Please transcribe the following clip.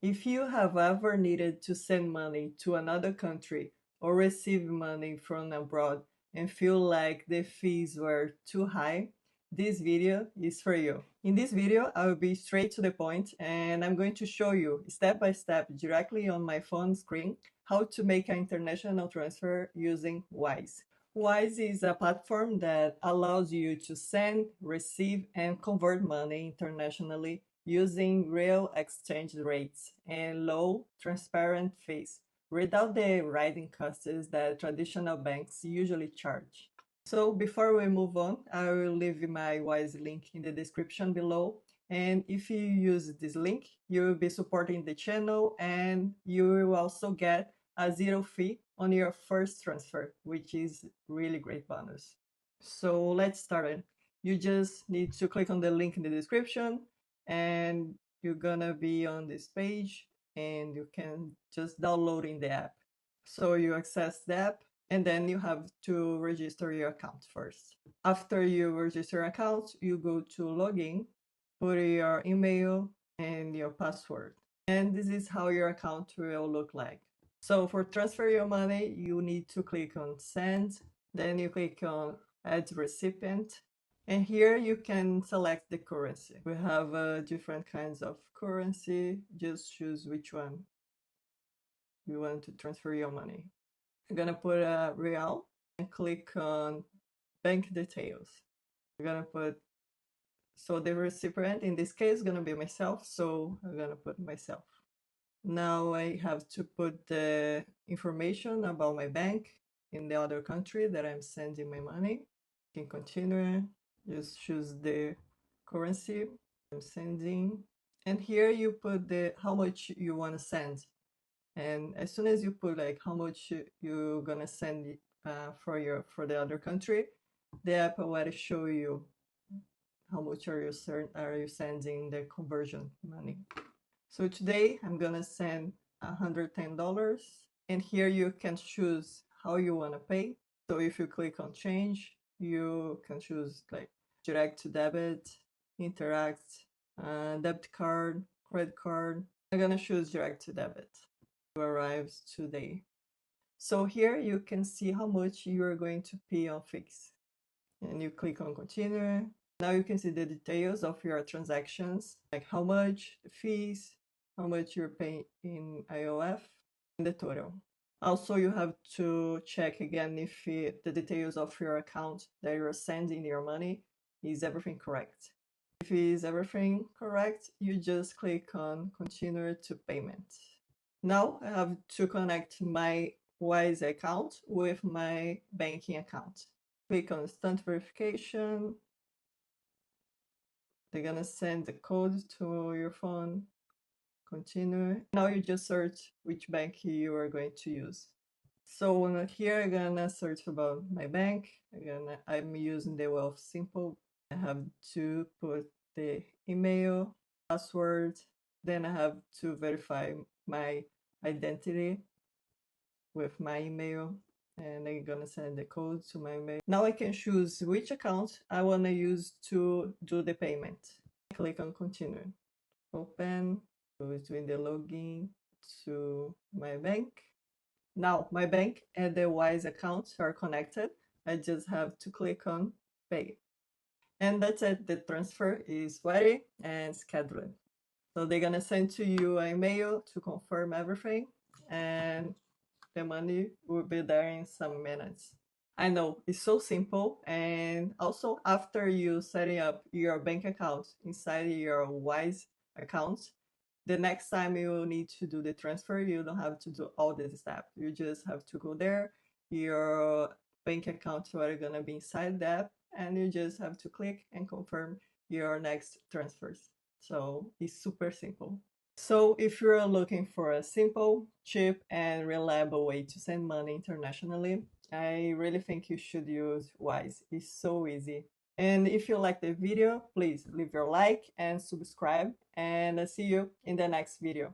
If you have ever needed to send money to another country or receive money from abroad and feel like the fees were too high, this video is for you. In this video, I will be straight to the point and I'm going to show you step by step directly on my phone screen how to make an international transfer using Wise. Wise is a platform that allows you to send, receive, and convert money internationally using real exchange rates and low, transparent fees without the rising costs that traditional banks usually charge. So before we move on, I will leave my Wise link in the description below. And if you use this link, you will be supporting the channel and you will also get a zero fee on your first transfer, which is really great bonus. So let's start it. You just need to click on the link in the description and you're gonna be on this page and you can just download in the app. So you access the app and then you have to register your account first. After you register your account, you go to login, put your email and your password. And this is how your account will look like. So for transfer your money, you need to click on send, then you click on add recipient, and here you can select the currency. We have different kinds of currency. Just choose which one you want to transfer your money. I'm gonna put a real and click on bank details. I'm gonna put, so the recipient in this case is gonna be myself, so I'm gonna put myself. Now I have to put the information about my bank in the other country that I'm sending my money. You can continue, just choose the currency I'm sending. And here you put the how much you want to send. And as soon as you put like how much you're gonna send for the other country, the app will already show you how much are you sending the conversion money. So today I'm gonna send $110, and here you can choose how you wanna pay. So if you click on change, you can choose like direct to debit, interact, debit card, credit card. I'm gonna choose direct to debit. It arrives today. So here you can see how much you are going to pay on Fix. And you click on continue. Now you can see the details of your transactions, like how much, the fees, how much you're paying in IOF, and the total. Also, you have to check again if the details of your account that you're sending your money is everything correct. If is everything correct, you just click on continue to payment. Now I have to connect my Wise account with my banking account. Click on instant verification. They're gonna send the code to your phone. Continue. Now you just search which bank you are going to use. So here I'm gonna search about my bank. I'm using the Wealth Simple. I have to put the email, password, then I have to verify my identity with my email, and I'm gonna send the code to my email. Now I can choose which account I wanna use to do the payment. Click on continue. Open, go doing the login to my bank. Now my bank and the Wise account are connected. I just have to click on pay. And that's it, the transfer is ready and scheduled. So they're gonna send to you an email to confirm everything, and the money will be there in some minutes. I know, it's so simple. And also after you setting up your bank account inside your Wise account, the next time you need to do the transfer, you don't have to do all this steps. You just have to go there, your bank account are gonna be inside the app, and you just have to click and confirm your next transfers. So it's super simple. So if you're looking for a simple, cheap, and reliable way to send money internationally, I really think you should use Wise. It's so easy. And if you like the video, please leave your like and subscribe, and I'll see you in the next video.